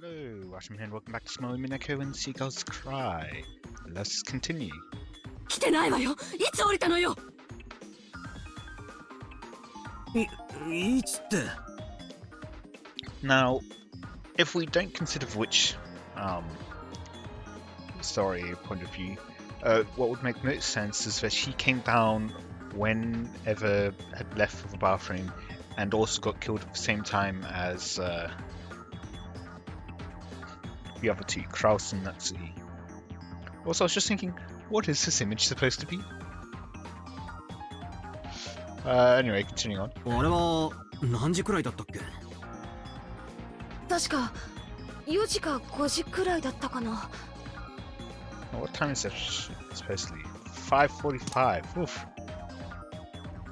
Hello, Watem here, and welcome back to some Umineko When Seagulls Cry. Let's continue. 来てないわよ。いつ降りたのよ。いつって。 Now, if we don't consider which story point of view, what would make most sense is that she came down when Eva had left for the bathroom and also got killed at the same time as the other two, Kraus and Natsuhi. Also, I was just thinking, what is this image supposed to be? Anyway, continuing on. あれは何時くらいだったっけ？確か4時か5時くらいだったかな。What time is it supposedly? 5:45. Oof.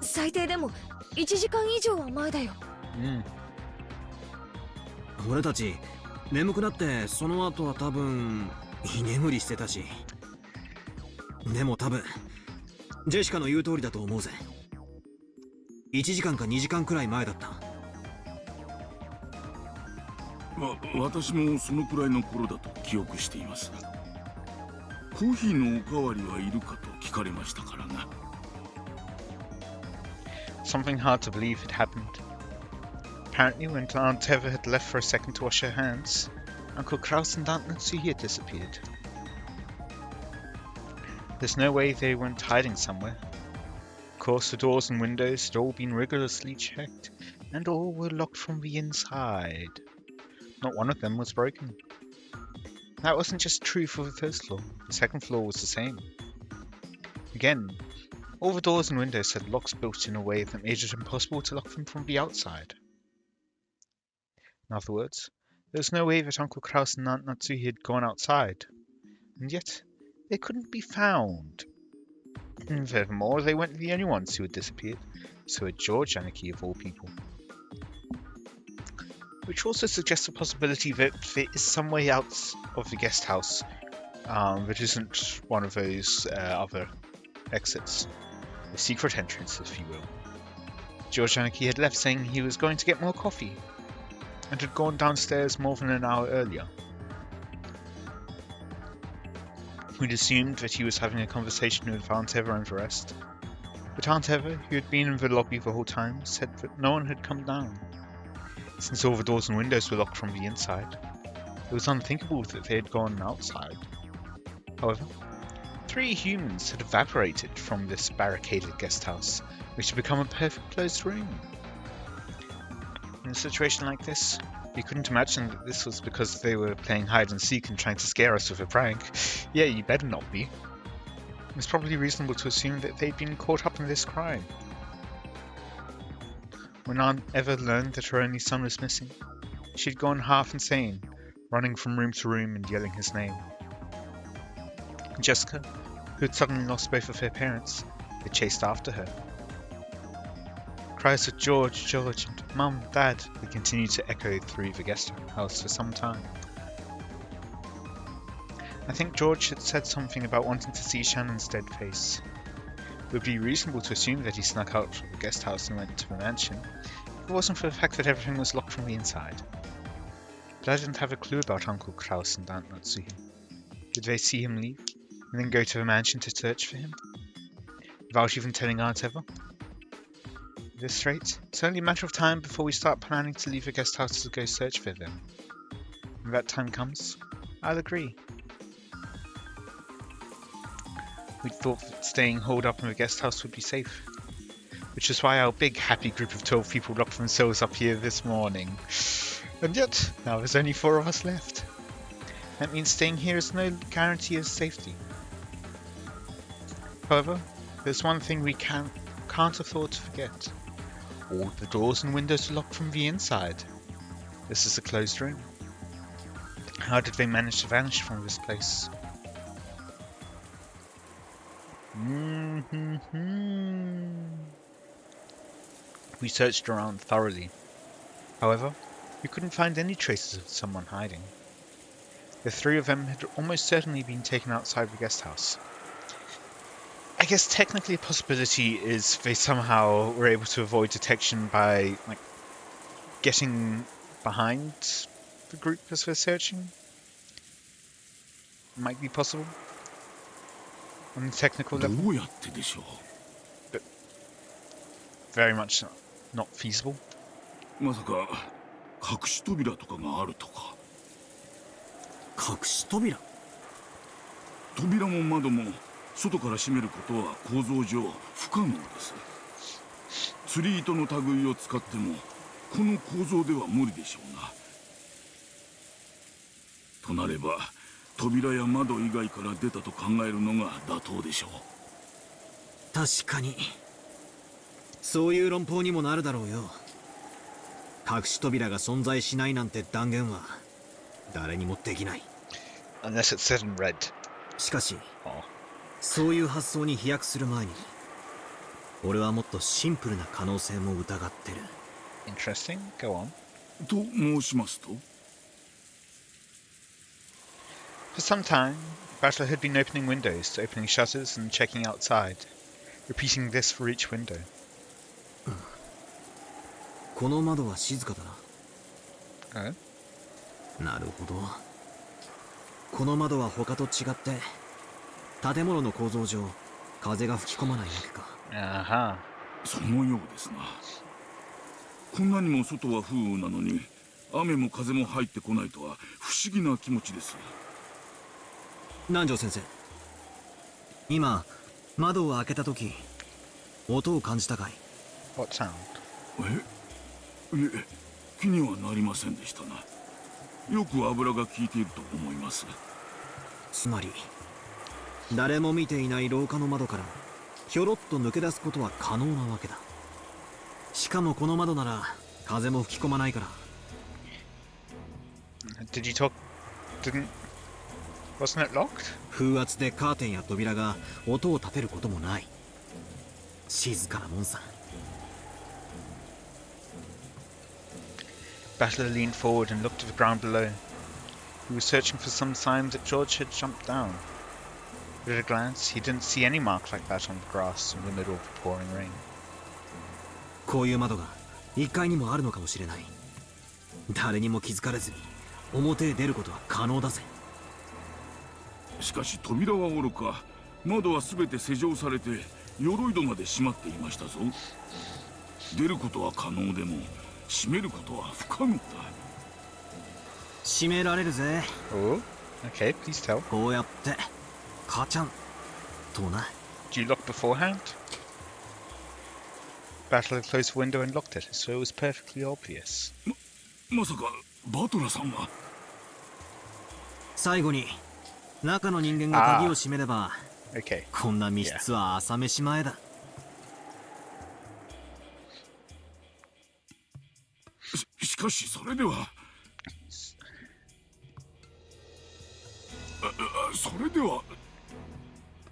最低でも1時間以上は前だよ。俺たち眠くなってその後は多分居眠りしてたし。でも多分ジェシカの言う通りだと思うぜ。1時間か2時間くらい前だった。私もそのくらいの頃だと記憶しています。コーヒーのおかわりはいるかと聞かれましたからな。Something hard to believe had happened. Apparently, when Aunt Eva had left for a second to wash her hands, Uncle Kraus and Aunt Natsuhi had disappeared. There's no way they weren't hiding somewhere. Of course, the doors and windows had all been rigorously checked, and all were locked from the inside. Not one of them was broken. That wasn't just true for the first floor, the second floor was the same. Again, all the doors and windows had locks built in a way that made it impossible to lock them from the outside. In other words, there was no way that Uncle Kraus and Aunt Natsuhi had gone outside, and yet they couldn't be found. And furthermore, they weren't the only ones who had disappeared, so had George Anarchy of all people. Which also suggests the possibility that there is some way out of the guest house that isn't one of those other exits. The secret entrance, if you will. George Anarchy had left saying he was going to get more coffee, and had gone downstairs more than an hour earlier. We'd assumed that he was having a conversation with Aunt Eva and the rest, but Aunt Eva, who had been in the lobby the whole time, said that no one had come down. Since all the doors and windows were locked from the inside, it was unthinkable that they had gone outside. However, 3 humans had evaporated from this barricaded guest house, which had become a perfect closed room. In a situation like this, you couldn't imagine that this was because they were playing hide and seek and trying to scare us with a prank. Yeah, you better not be. It's probably reasonable to assume that they'd been caught up in this crime. When Aunt Eva learned that her only son was missing, she'd gone half insane, running from room to room and yelling his name. Jessica, who had suddenly lost both of her parents, had chased after her. Cries of George, George, and Mum, Dad had continued to echo through the guest house for some time. I think George had said something about wanting to see Shannon's dead face. It would be reasonable to assume that he snuck out from the guest house and went to the mansion, if it wasn't for the fact that everything was locked from the inside. But I didn't have a clue about Uncle Kraus and Aunt Natsuhi. Did they see him leave, and then go to the mansion to search for him? Without even telling Aunt Eva? At this rate, it's only a matter of time before we start planning to leave the guest house to go search for them. When that time comes, I'll agree. We'd thought that staying holed up in the guest house would be safe, which is why our big happy group of 12 people locked themselves up here this morning. And yet, now there's only 4 of us left. That means staying here is no guarantee of safety. However, there's one thing we can't afford to forget. All the doors and windows are locked from the inside. This is a closed room. How did they manage to vanish from this place? We searched around thoroughly. However, we couldn't find any traces of someone hiding. The 3 of them had almost certainly been taken outside the guest house. I guess technically a possibility is they somehow were able to avoid detection by getting behind the group as we're searching? Might be possible on the technical ど level. うやってでしょ Very much not feasible. う。まさか隠し扉とかがあるとか。隠し扉。扉も窓も外から閉めることは構造上不可能です。釣り糸の類を使ってもこの構造では無理でしょうな。となれば扉や窓以外から出たと考えるのが妥当でしょう。確かにそういう論法にもなるだろうよ。隠し扉が存在しないなんて断言は誰にもできない。 Unless it's said in red. しかし Oh. そういう発想に飛躍する前に俺はもっとシンプルな可能性も疑ってる。 Interesting. Go on. と申しますと。 For some time, Battler had been opening windows, opening shutters and checking outside, repeating this for each window. この窓は静かだな。 Oh? なるほど。この窓は他と違って建物の構造上風が吹き込まないわけか。 Uh-huh. そのようですな。こんなにも外は風雨なのに雨も風も入ってこないとは不思議な気持ちです。南條先生、今窓を開けた時音を感じたかい？ What sound? いえ、気にはなりませんでしたな。よく油が効いていると思います。つまり誰も見ていない廊下の窓からひょろっと抜け出すことは可能なわけだ。しかもこの窓なら風も吹き込まないから。 Did you talk? Wasn't it locked? 風圧でカーテンや扉が音を立てることもない。静かなもんさ。 Battler leaned forward and looked at the ground below. He was searching for some sign that George had jumped down. But at a glance, he didn't see any mark like that on the grass in the middle of the pouring rain. こういう窓が1階にもあるのかもしれない。誰にも気づかれずに表へ出ることは可能だぜ。しかし扉はおろか窓は全て施錠されて鎧戸まで閉まっていましたぞ。出ることは可能でも閉めることは不可能だ。閉められるぜ。 Oh? Okay, please tell. こうやってカチャンとな。 Did you lock beforehand? Battler closed the window and locked it, so it was perfectly obvious. まさかバトラさんが。最後に中の人間が鍵を閉めれば Okay. こんな密室は朝飯前だ。しかしそれではそれでは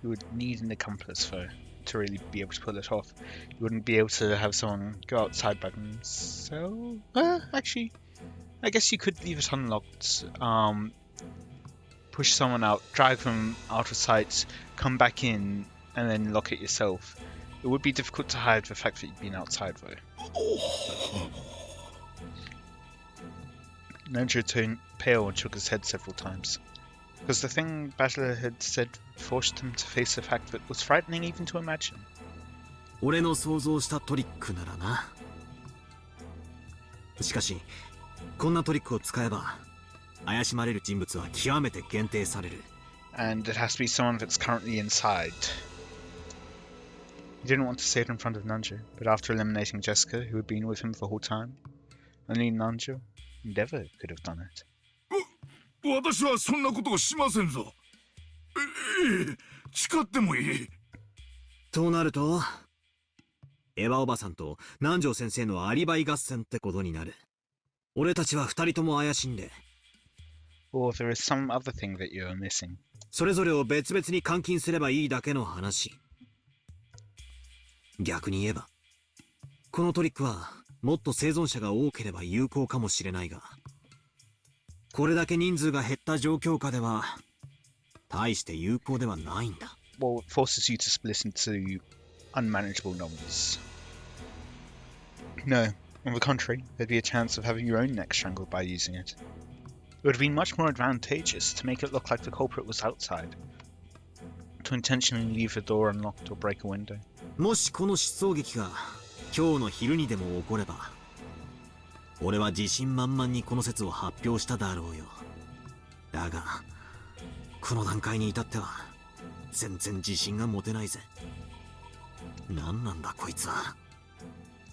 You would need an accomplice to really be able to pull it off. You wouldn't be able to have someone go outside by themselves. Actually, I guess you could leave it unlocked. Push someone out, drag them out of sight, come back in, and then lock it yourself. It would be difficult to hide the fact that you've been outside, though. Nanjo turned pale and shook his head several times. Because the thing Battler had said forced him to face the fact that was frightening even to imagine. 俺の想像したトリックならな。しかしこんなトリックを使えば怪しまれる人物は極めて限定される。 And it has to be someone that's currently inside. He didn't want to say it in front of Nanjo, but after eliminating Jessica, who had been with him the whole time, only Nanjo and Deva could have done it. 私はそんなことをしませんぞ。誓ってもいい。となるとエヴァおばさんと南條先生のアリバイ合戦ってことになる。俺たちは二人とも怪しんで。 Or there is some other thing that you are missing. それぞれを別々に監禁すればいいだけの話。逆に言えばこのトリックはもっと生存者が多ければ有効かもしれないが、これだけ人数が減った状況下では大して有効ではないんだ。 Well, it forces you to split into unmanageable numbers. No, on the contrary, there'd be a chance of having your own neck strangled by using it. It would have been much more advantageous to make it look like the culprit was outside, to intentionally leave the door unlocked or break a window. もしこの失踪劇が今日の昼にでも起これば、俺は自信満々にこの説を発表しただろうよ。だが、この段階に至っては全然自信が持てないぜ。何なんだこいつは。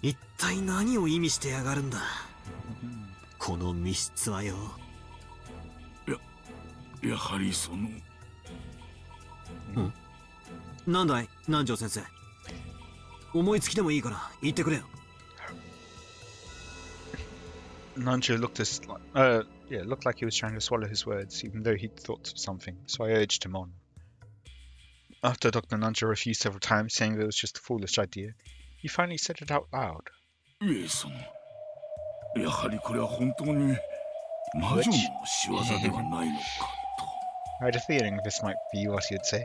一体何を意味してやがるんだ。この密室はよ。やはりその。なんだい、南條先生。思いつきでもいいから言ってくれよ。Nanjo looked looked like he was trying to swallow his words, even though he'd thought of something, so I urged him on. After Dr. Nanjo refused several times, saying that it was just a foolish idea, he finally said it out loud. その。やはりこれは本当に魔女の仕業ではないのかと。I had a feeling this might be what he'd say.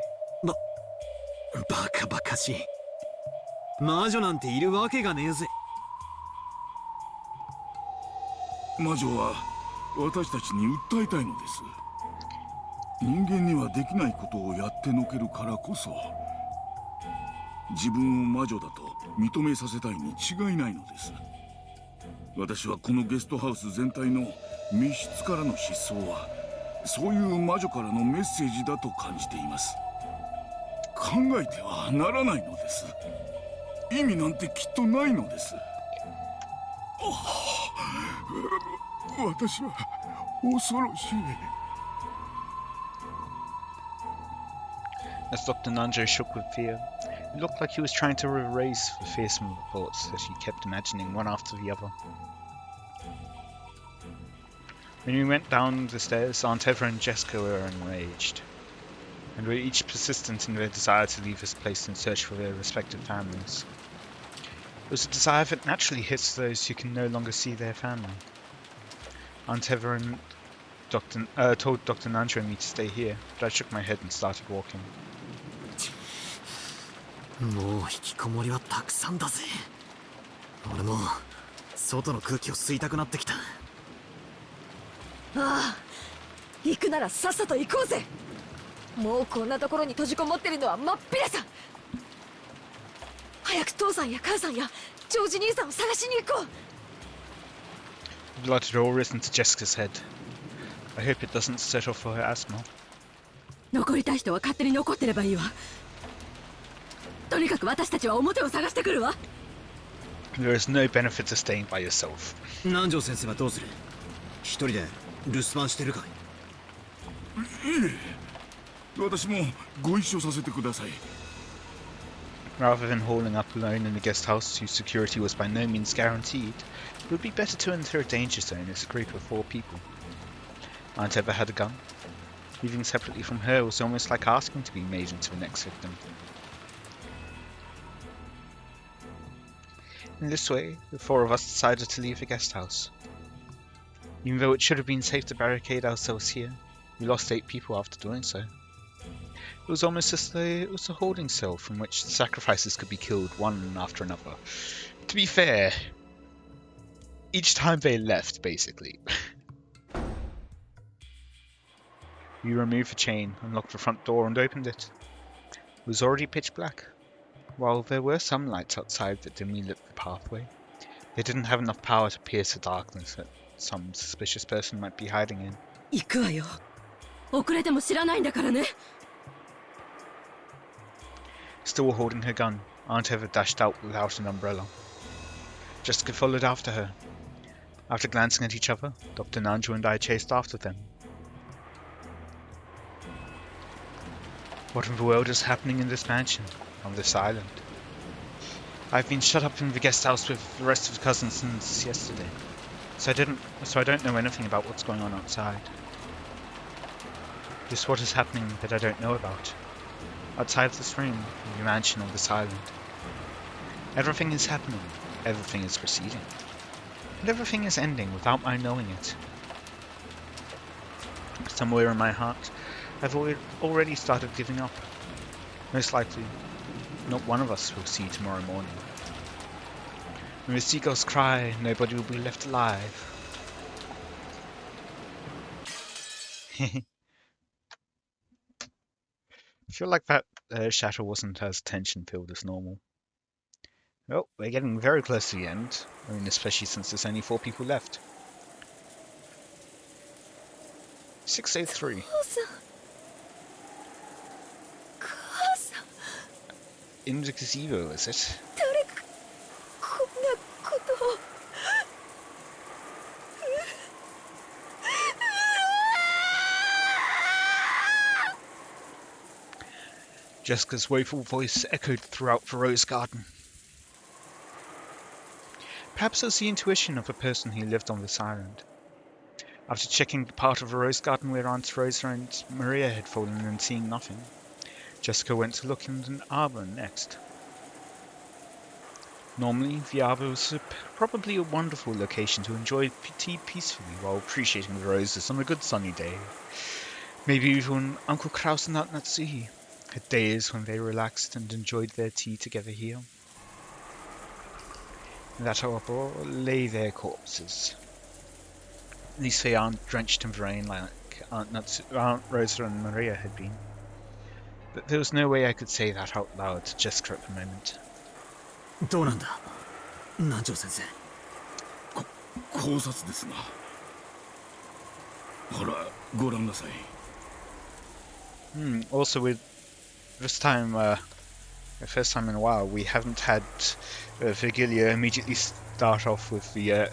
バカバカしい。魔女なんているわけがねえぜ。魔女は私たちに訴えたいのです。人間にはできないことをやってのけるからこそ、自分を魔女だと認めさせたいに違いないのです。私はこのゲストハウス全体の密室からの失踪は、そういう魔女からのメッセージだと感じています。考えてはならないのです。意味なんてきっとないのです。私は恐ろしい。As Dr. Nanjo shook with fear, it looked like he was trying to erase the fearsome thoughts that he kept imagining one after the other. When we went down the stairs, Aunt Eva and Jessica were enraged, and were each persistent in their desire to leave this place in search for their respective families. It was a desire that naturally hits those who can no longer see their family. Aunt Eva and told Dr. Nanjo and me to stay here, but I shook my head and started walking. もう引きこもりはたくさんだぜ。俺も外の空気を吸いたくなってきた。ああ、行くならさっさと行こうぜ。もうこんなところに閉じこもってるのは真っ平さ。早く父さんや母さんやジョージ兄さんを探しに行こう。 Blood had all risen to Jessica's head. I hope it doesn't set off for her asthma. 残りたい人は勝手に残ってればいいわ。とにかく私たちは表を探してくるわ。 There is no benefit to staying by yourself. 南條先生はどうする？一人で留守番してるかい？いえ、私もご一緒させてください。 Rather than hauling up alone in a guest house whose security was by no means guaranteed, it would be better to enter a danger zone as a group of 4 people. Aunt Eva had a gun. Leaving separately from her was almost like asking to be made into the next victim. In this way, the 4 of us decided to leave the guest house. Even though it should have been safe to barricade ourselves here, we lost 8 people after doing so. It was almost as though it was a holding cell from which the sacrifices could be killed one after another. To be fair, each time they left, basically. We removed the chain, unlocked the front door and opened it. It was already pitch black. While there were some lights outside that dimly lit the pathway, they didn't have enough power to pierce the darkness that some suspicious person might be hiding in. 行くわよ。遅れても知らないんだからね。 Still holding her gun, Aunt Eva dashed out without an umbrella. Jessica followed after her. After glancing at each other, Dr. Nanjo and I chased after them. What in the world is happening in this mansion, on this island? I've been shut up in the guest house with the rest of the cousins since yesterday, so I don't know anything about what's going on outside. Just what is happening that I don't know about. Outside of this room, in the mansion on this island. Everything is happening, everything is proceeding, and everything is ending without my knowing it. Somewhere in my heart, I've already started giving up. Most likely, not one of us will see tomorrow morning. When the seagulls cry, nobody will be left alive. I feel like that shatter wasn't as tension-filled as normal. Well, we're getting very close to the end. I mean, especially since there's only 4 people left. 603. 父さん母さん In the gazebo, is it? 誰かこんなことを Jessica's woeful voice echoed throughout the rose garden. Perhaps it was the intuition of a person who lived on this island. After checking the part of the rose garden where Aunt Rosa and Maria had fallen and seeing nothing, Jessica went to look in the arbor next. Normally, the arbor was probably a wonderful location to enjoy tea peacefully while appreciating the roses on a good sunny day. Maybe even Uncle Kraus and Aunt Natsuhi had days when they relaxed and enjoyed their tea together here. In that arbor lay their corpses. At least they aren't drenched in the rain like Aunt Rosa and Maria had been. But there was no way I could say that out loud to Jessica at the moment. どうなんだ南條先生。考察ですな。ほら、ご覧なさい。Also, with this time, the first time in a while, we haven't had Virgilia immediately start off with the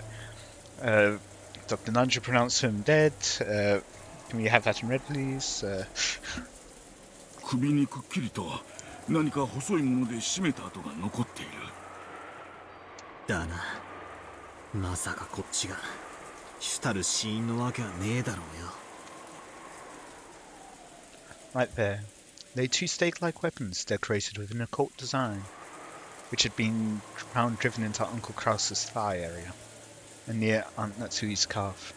Dr. Nunja pronounce him dead. Can we have that in red, please? 首にくっきりと何か細いもので締めた跡が残っている。だな。まさかこっちが主たる死因のわけはねえだろうよ。Right there lay 2 stake-like weapons decorated with an occult design, which had been found driven into Uncle Kraus's thigh area, and near Aunt Natsui's calf.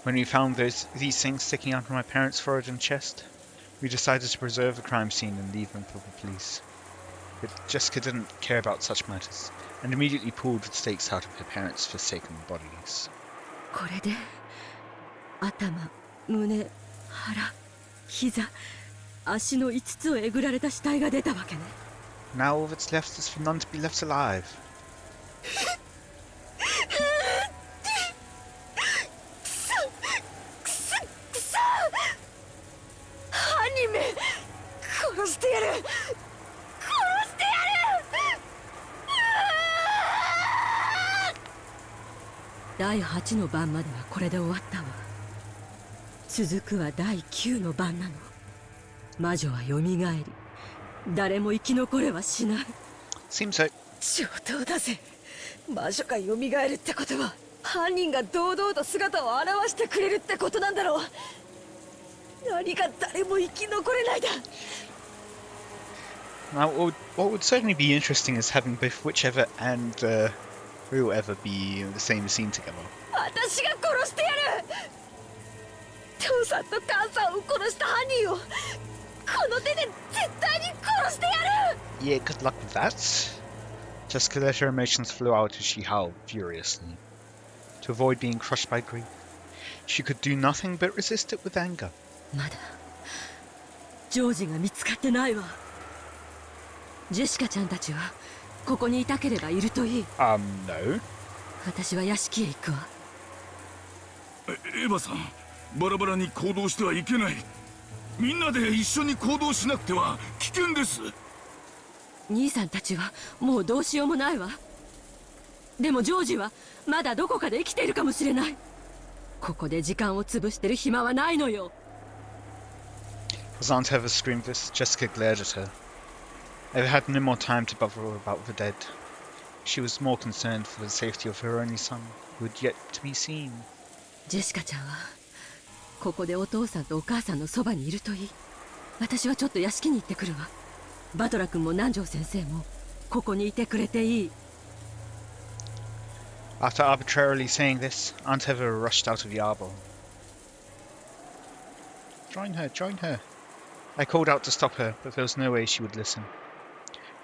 When we found these things sticking out of my parents' forehead and chest, we decided to preserve the crime scene and leave them for the police. But Jessica didn't care about such matters, and immediately pulled the stakes out of her parents' forsaken bodies. これで頭、胸、腹、膝、足の5つをえぐられた死体が出たわけね。 Now all that's left is for none to be left alive. くそ犯人め殺してやる殺してやる第8の番まではこれで終わったわ。続くは第9の番なの。魔女はよみがえり誰も生き残れはしない。 Seems so. 上等だぜ。魔女がよみがえるってことは犯人が堂々と姿を現してくれるってことなんだろう。何が誰も生き残れないだ。 Now, what would certainly be interesting is having both whichever and whoever be in the same scene together. 私が殺してやる。父さんと母さんを殺した犯人をこの手で絶対に殺してやる。 Yeah, good luck with that. Jessica let her emotions flow out as she howled furiously. To avoid being crushed by grief, she could do nothing but resist it with anger. まだジョージが見つかってないわ。ジェシカちゃんたちはここにいたければいるといい。 No. 私は屋敷へ行くわ。エヴァさん、バラバラに行動してはいけない。みんなで一緒に行動しなくては危険です。兄さんたちはもうどうしようもないわ。でもジョージはまだどこかで生きているかもしれない。ここで時間を潰してる暇はないのよ。 As Aunt Heather screamed this, Jessica glared at her. Eva had no more time to bother about the dead. She was more concerned for the safety of her only son, who had yet to be seen. ジェシカちゃんはここでお父さんとお母さんのそばにいるといい。私はちょっと屋敷に行ってくるわ。バトラ君も南條先生もここにいてくれていい。 After arbitrarily saying this, Aunt Heather rushed out of the arbor. Join her, join her. I called out to stop her, but there was no way she would listen.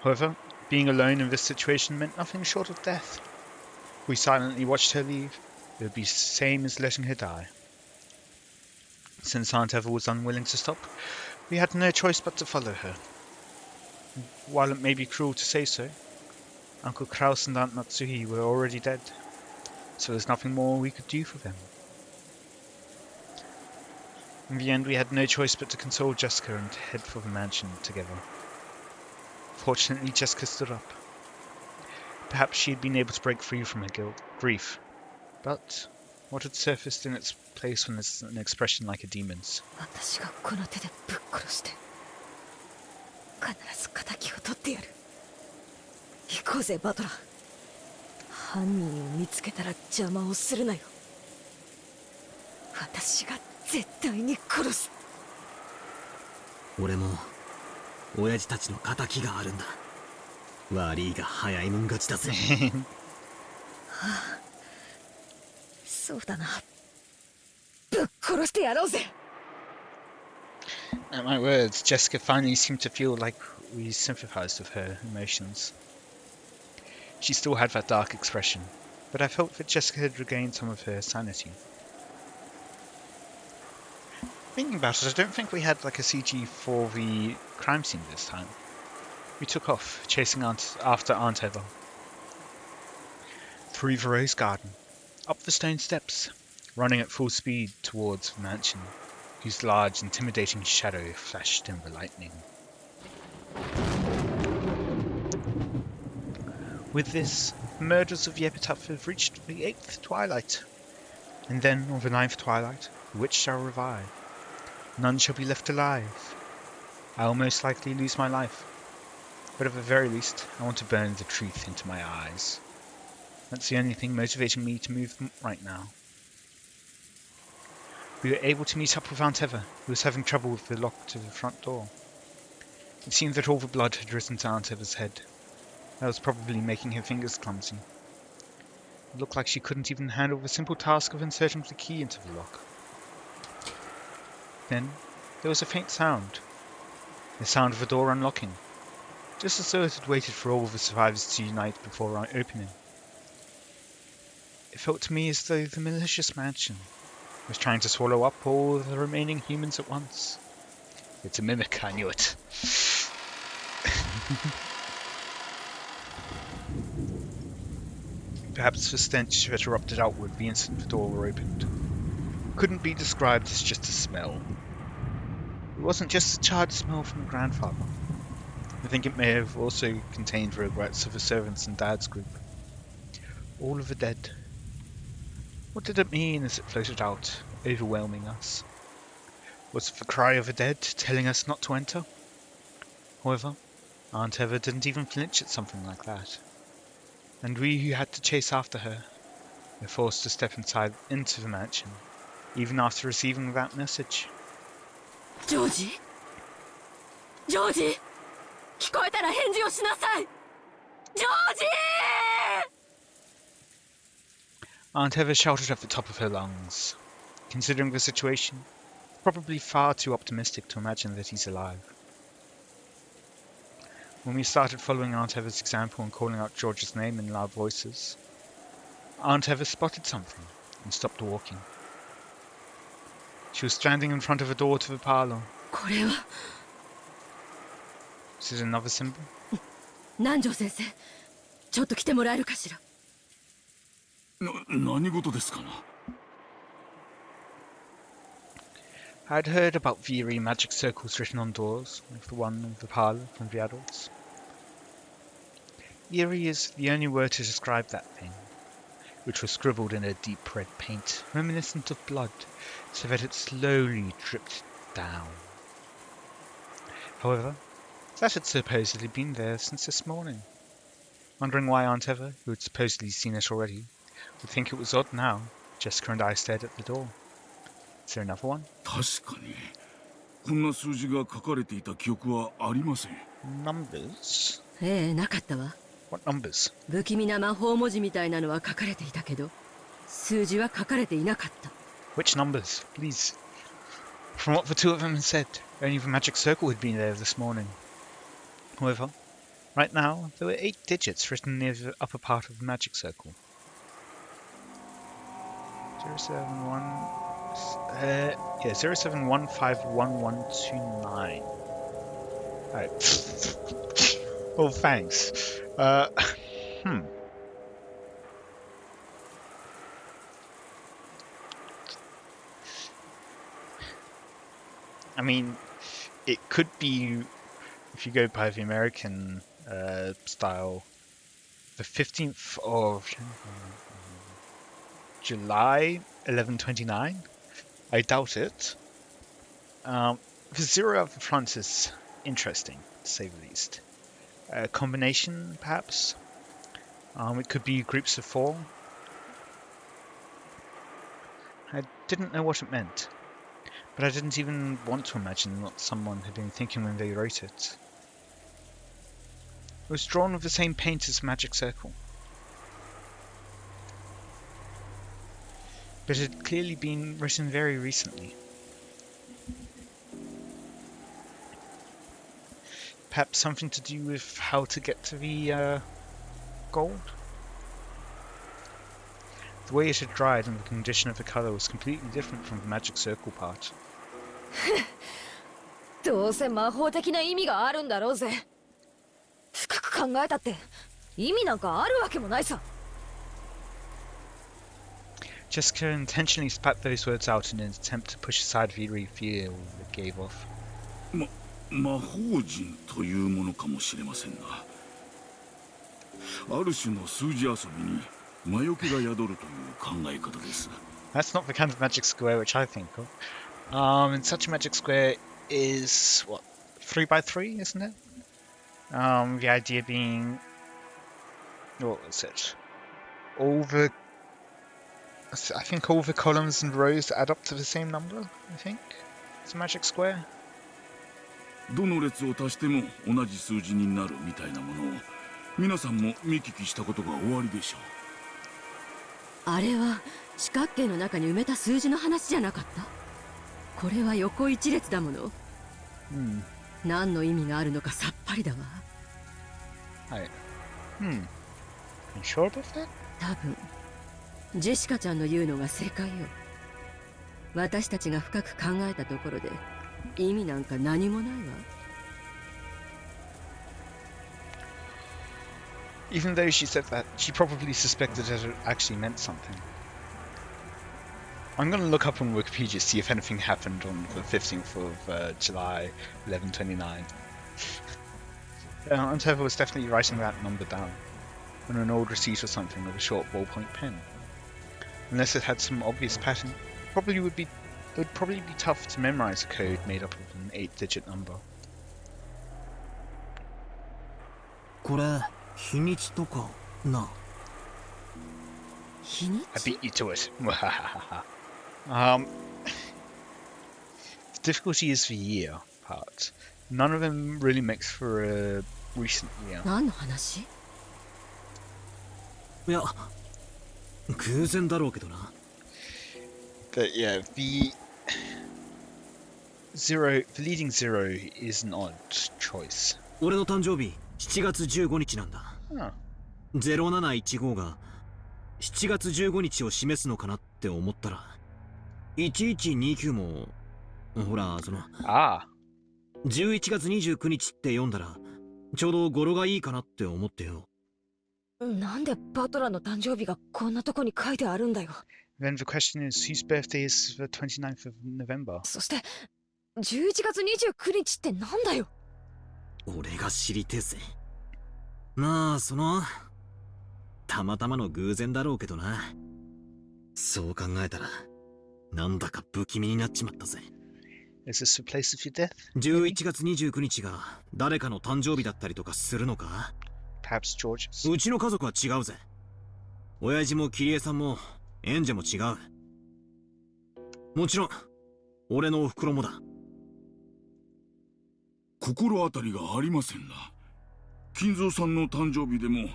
However, being alone in this situation meant nothing short of death. We silently watched her leave. It would be the same as letting her die. Since Aunt Eva was unwilling to stop, we had no choice but to follow her. While it may be cruel to say so, Uncle Kraus and Aunt Natsuhi were already dead, so there's nothing more we could do for them. In the end, we had no choice but to console Jessica and head for the mansion together. Fortunately, Jessica stood up. Perhaps she had been able to break free from her grief, but what had surfaced in its place was an expression like a demon's. 私がこの手でぶっ殺して必ず敵を取ってやる。行こうぜバトラー。犯人を見つけたら邪魔をするなよ。私が絶対に殺す。俺も親父たちの仇があるんだ。悪いが早いもん勝ちだぜ。そうだな。ぶっ殺してやろうぜ。At my words, Jessica finally seemed to feel like we sympathized with her emotions. She still had that dark expression, but I felt that Jessica had regained some of her sanity. Thinking about it, I don't think we had like a CG for the crime scene this time. We took off, chasing after Aunt Eva. Through the rose garden, up the stone steps, running at full speed towards the mansion, whose large, intimidating shadow flashed in the lightning. With this, the murders of the Epitaph have reached the 8th twilight, and then on the 9th twilight, the witch shall revive. None shall be left alive. I will most likely lose my life, but at the very least, I want to burn the truth into my eyes. That's the only thing motivating me to move right now. We were able to meet up with Aunt Eva, who was having trouble with the lock to the front door. It seemed that all the blood had risen to Aunt Eva's head. That was probably making her fingers clumsy. It looked like she couldn't even handle the simple task of inserting the key into the lock. Then, there was a faint sound. The sound of a door unlocking, just as though it had waited for all the survivors to unite before opening. It felt to me as though the malicious mansion was trying to swallow up all the remaining humans at once. It's a mimic, I knew it. Perhaps the stench that erupted outward the instant the door were opened couldn't be described as just a smell. It wasn't just a charred smell from grandfather. I think it may have also contained the regrets of the servants and Dad's group. All of the dead. What did it mean as it floated out, overwhelming us? Was it the cry of the dead telling us not to enter? However, Aunt Eva didn't even flinch at something like that. And we who had to chase after her were forced to step into the mansion, even after receiving that message. ジョージ？ジョージ？聞こえたら返事をしなさい！ジョージ！ Aunt Eva shouted at the top of her lungs. Considering the situation, probably far too optimistic to imagine that he's alive. When we started following Aunt Eva's example and calling out George's name in loud voices, Aunt Eva spotted something and stopped walking. She was standing in front of a door to the parlor. これは Is it another symbol? 南條先生、ちょっと来てもらえるかしら。何事ですかな。I'd heard about the eerie magic circles written on doors, like the one in the parlor from the adults. Eerie is the only word to describe that thing, which was scribbled in a deep red paint, reminiscent of blood, so that it slowly dripped down. However, that had supposedly been there since this morning. Wondering why Aunt Eva, who had supposedly seen it already, would think it was odd now, Jessica and I stared at the door. Is there another one? 確かにこんな数字が書かれていた記憶はありません。 Numbers? ええ、なかったわ。 What numbers? 不気味な魔法文字みたいなのは書かれていたけど、数字は書かれていなかった。 Which numbers, please? From what the two of them had said, only the magic circle had been there this morning. However, right now, there were 8 digits written near the upper part of the magic circle. 071... Yeah, 07151129. Alright. Well, thanks. Hmm. I mean, it could be, if you go by the American style, the 15th of July, 1129. I doubt it. The zero up the front is interesting, to say the least. A combination, perhaps. It could be groups of 4. I didn't know what it meant, but I didn't even want to imagine what someone had been thinking when they wrote it. It was drawn with the same paint as Magic Circle, but it had clearly been written very recently. Perhaps something to do with how to get to the gold? The way it had dried and the condition of the colour was completely different from the Magic Circle part. どうせ魔法的な意味があるんだろうぜ。深く考えたって意味なんかあるわけもないさ。Jessica intentionally spat those words out in an attempt to push aside the eerie feel it gave off. 魔法陣というものかもしれませんな。ある種の数字遊びに魔除けが宿るという考え方です。 That's not the kind of magic square which I think of. And such a magic square is, what, 3x3, isn't it? The idea being, what was it? I think all the columns and rows add up to the same number, I think. It's a magic square. どの列を足しても同じ数字になるみたいなものを皆さんも見聞きしたことがおありでしょう。あれは四角形の中に埋めた数字の話じゃなかった？これは横一列だもの。何の意味があるのかさっぱりだわ。はい。You sure about that? 多分ジェシカちゃんの言うのが正解よ。私たちが深く考えたところで意味なんか何もないわ。Even though she said that, she probably suspected that it actually meant something. I'm going to look up on Wikipedia to see if anything happened on the 15th of July, 1129. Anteva was definitely writing that number down on an old receipt or something with a short ballpoint pen. Unless it had some obvious pattern, it would probably be tough to memorize a code made up of an 8-digit number. これ日にちとかな。日にち I beat you to it. The difficulty is the year part. None of them really makes for a recent year. 何の話？いや偶然だろうけどな。But yeah, the leading zero is an odd choice. 俺の誕生日7月15日なんだ。0715が7月15日を示すのかなって思ったら1129もほらその11月29日って読んだらちょうど語呂がいいかなって思ってよ。なんでバトラーの誕生日がこんなとこに書いてあるんだよ。 Then the question is, whose birthday is the 29th of November? そして11月29日ってなんだよ。俺が知りてえぜ。まあそのたまたまの偶然だろうけどな。そう考えたらなんだか不気味になっちまったぜ。Is this the place of your death? 11月29日が誰かの誕生日だったりとかするのか？ Perhaps George's. うちの家族は違うぜ。親父も桐江さんも演者も違う。もちろん俺のお袋もだ。心当たりがありませんな。金蔵さんの誕生日でも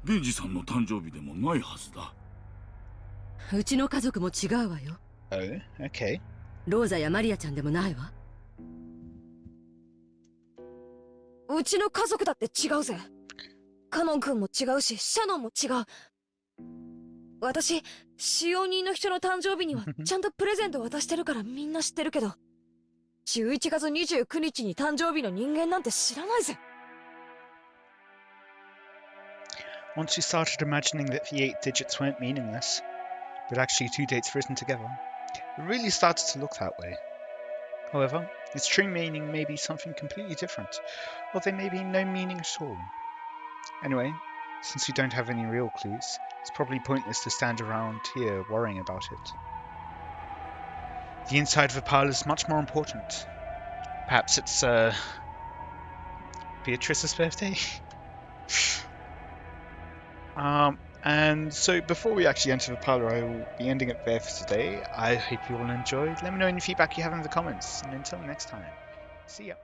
源氏さんの誕生日でもないはずだ。うちの家族も違うわよ。Oh, okay. ローザやマリアちゃんでもないわ。うちの家族だって違うぜ。カノン君も違うし、シャノンも違う。私、使用人の人の誕生日にはちゃんとプレゼント渡してるからみんな知ってるけど、11月29日に誕生日の人間なんて知らないぜ。Once we started imagining that the 8 digits weren't meaningless, but actually 2 dates written together, it really started to look that way. However, its true meaning may be something completely different, or there may be no meaning at all. Anyway, since we don't have any real clues, it's probably pointless to stand around here worrying about it. The inside of the pile is much more important. Perhaps it's, Beatrice's birthday? And so before we actually enter the parlor, I will be ending it there for today. I hope you all enjoyed. Let me know any feedback you have in the comments. And until next time, see ya.